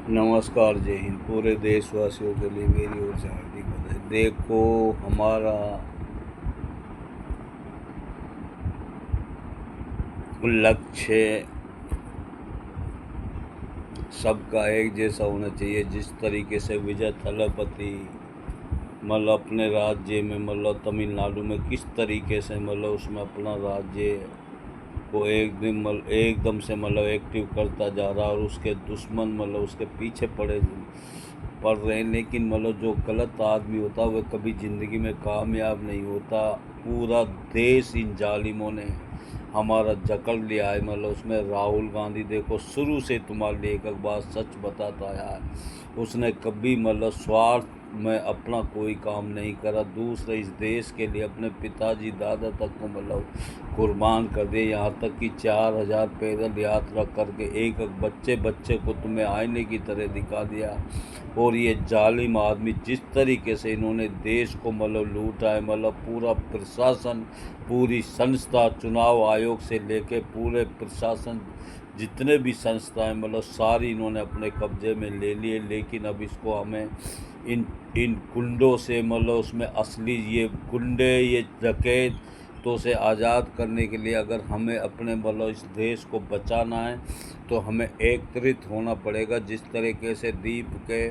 नमस्कार, जय हिंद। पूरे देशवासियों के लिए मेरी ओर से हार्दिक बधाई। देखो, हमारा लक्ष्य सबका एक जैसा होना चाहिए। जिस तरीके से विजय थलापति अपने राज्य में तमिलनाडु में किस तरीके से उसमें अपना राज्य को एकदम से एक्टिव करता जा रहा, और उसके दुश्मन उसके पीछे पड़ रहे हैं। लेकिन जो गलत आदमी होता है वह कभी ज़िंदगी में कामयाब नहीं होता। पूरा देश इन जालिमों ने हमारा जकड़ लिया है। उसमें राहुल गांधी, देखो, शुरू से तुम्हारे लिए एक बात सच बताता आया है। उसने कभी स्वार्थ में अपना कोई काम नहीं करा। दूसरे इस देश के लिए अपने पिताजी दादा तक को कुर्बान कर दिए। यहाँ तक कि 4000 पैदल यात्रा करके एक एक बच्चे बच्चे को तुम्हें आईने की तरह दिखा दिया। और ये जालिम आदमी जिस तरीके से इन्होंने देश को लूटा है, पूरा प्रशासन, पूरी संस्था, चुनाव आयोग से लेके पूरे प्रशासन, जितने भी संस्थाएं सारी इन्होंने अपने कब्जे में ले लिए। लेकिन अब इसको हमें इन इन गुंडों से उसमें असली ये गुंडे, ये डकैत तो से आज़ाद करने के लिए अगर हमें अपने इस देश को बचाना है तो हमें एकत्रित होना पड़ेगा। जिस तरीके से दीप के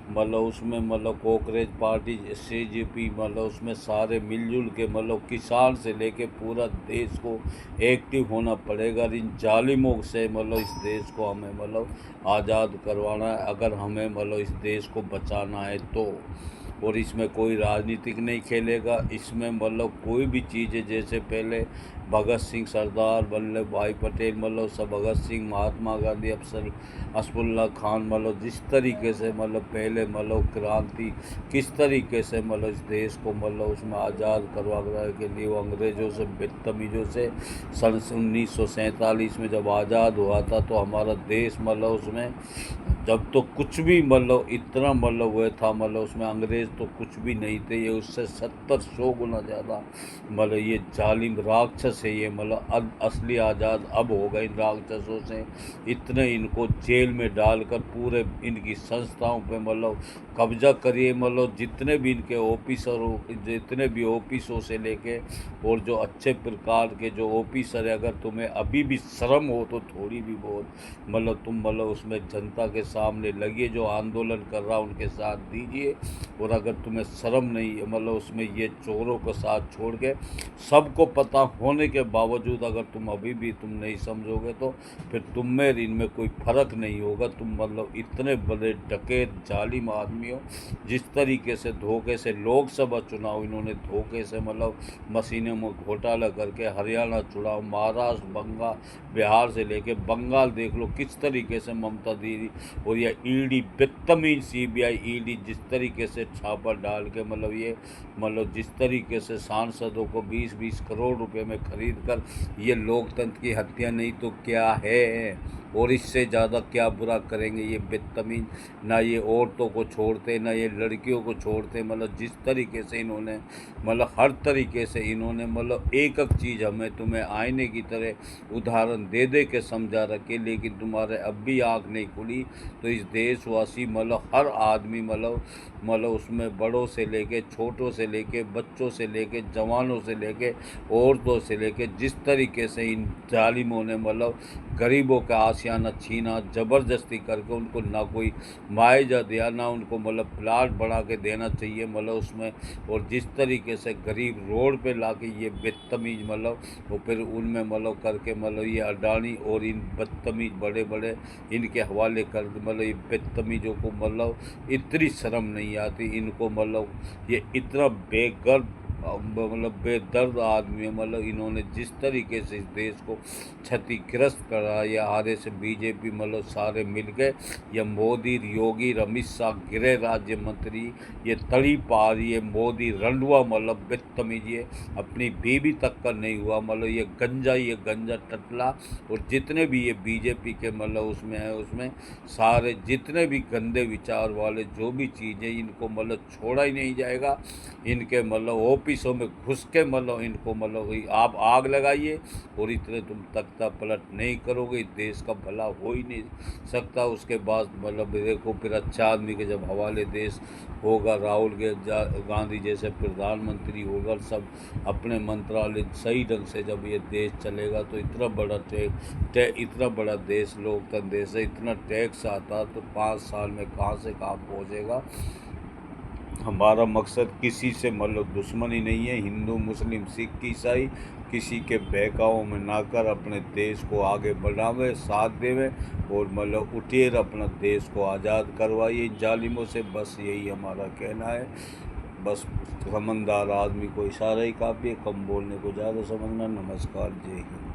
उसमें कॉकरेज पार्टी, CJP, उसमें सारे मिलजुल के किसान से लेके पूरा देश को एक्टिव होना पड़ेगा। इन जालिमों से इस देश को हमें आज़ाद करवाना है, अगर हमें इस देश को बचाना है तो। और इसमें कोई राजनीतिक नहीं खेलेगा। इसमें कोई भी चीज़ है, जैसे पहले भगत सिंह, सरदार वल्लभ भाई पटेल, सब भगत सिंह, महात्मा गांधी, अफसर असफुल्ला खान, जिस तरीके से पहले क्रांति किस तरीके से इस देश को उसमें आज़ाद करवाने के लिए वो अंग्रेज़ों से, बदतमीज़ों से सन 1947 में जब आज़ाद हुआ था तो हमारा देश उसमें जब तो कुछ भी इतना वह था, उसमें अंग्रेज़ तो कुछ भी नहीं थे। ये उससे 70-100 गुना ज़्यादा ये जालिम राक्षस है। ये असली आज़ाद अब हो गए इन राक्षसों से। इतने इनको जेल में डालकर पूरे इनकी संस्थाओं पे कब्जा करिए। जितने भी इनके ऑफिसर हो, जितने भी ऑफिसों से लेके और जो अच्छे प्रकार के जो ऑफिसर है, अगर तुम्हें अभी भी शर्म हो तो थोड़ी भी बहुत तुम उसमें जनता के सामने लगिए, जो आंदोलन कर रहा उनके साथ दीजिए। और अगर तुम्हें शर्म नहीं है उसमें ये चोरों को साथ छोड़ के, सबको पता होने के बावजूद अगर तुम अभी भी तुम नहीं समझोगे तो फिर तुम में इनमें कोई फ़र्क नहीं होगा। तुम इतने बड़े डकैत जालिम आदमी हो। जिस तरीके से धोखे से लोकसभा चुनाव इन्होंने धोखे से मशीनों में घोटाला करके हरियाणा चुनाव, महाराष्ट्र, बंगाल, बिहार से लेके बंगाल देख लो किस तरीके से ममता दीदी और यह ईडी, बदतमीज CBI ईडी जिस तरीके से छापा डाल के ये जिस तरीके से सांसदों को 20-20 करोड़ रुपए में खरीद कर, ये लोकतंत्र की हत्या नहीं तो क्या है। और इससे ज़्यादा क्या बुरा करेंगे ये बदतमीज। ना ये औरतों को छोड़ते, ना ये लड़कियों को छोड़ते। जिस तरीके से इन्होंने हर तरीके से इन्होंने एक एक चीज़ हमें तुम्हें आईने की तरह उदाहरण दे दे के समझा रखे। लेकिन तुम्हारे अब भी आँख नहीं खुली। तो इस देशवासी हर आदमी उसमें बड़ों से लेके, छोटों से लेके, बच्चों से लेके, जवानों से लेके, औरतों से लेके, जिस तरीके से इन जालिमों ने गरीबों का आशियाना छीना, ज़बरदस्ती करके उनको ना कोई मुआवजा दिया, ना उनको प्लाट बना के देना चाहिए उसमें। और जिस तरीके से गरीब रोड पे ला के ये बदतमीज वो फिर उनमें करके ये अडानी और इन बदतमीज बड़े बड़े इनके हवाले कर ये बदतमीजों को इतनी शर्म नहीं आती इनको। ये इतना बेगर्द बेदर्द आदमी है। इन्होंने जिस तरीके से इस देश को क्षतिग्रस्त करा, या आधे से BJP सारे मिल गए, ये मोदी, योगी, अमित शाह, गृह राज्य मंत्री, ये तड़ी पार, ये मोदी रंडुआ बदतमीज, ये अपनी बीवी तक का नहीं हुआ। ये गंजा टटला, और जितने भी ये BJP के उसमें है, उसमें सारे जितने भी गंदे विचार वाले जो भी चीज़ें, इनको छोड़ा ही नहीं जाएगा। इनके ऑफिस ऑफिसों में घुस के मतलब इनको मतलब कि आप आग लगाइए और इतने तुम तख्ता पलट नहीं करोगे, देश का भला हो ही नहीं सकता। उसके बाद मतलब देखो फिर अच्छा आदमी के जब हवाले देश होगा, राहुल गांधी जैसे प्रधानमंत्री होगा, सब अपने मंत्रालय सही ढंग से जब ये देश चलेगा तो इतना बड़ा इतना बड़ा देश लोकतंत्र देश है, इतना टैक्स आता तो 5 साल में कहाँ से कहाँ पहुँचेगा। हमारा मकसद किसी से मतलब दुश्मनी नहीं है, हिंदू मुस्लिम सिख ईसाई किसी के बहकावों में ना कर अपने देश को आगे बढ़ावे, साथ देवे और मतलब उठेर अपना देश को आज़ाद करवाइए जालिमों से। बस यही हमारा कहना है। बस समझदार आदमी को इशारा ही काफ़ी है, कम बोलने को ज़्यादा समझना। नमस्कार, जय हिंद।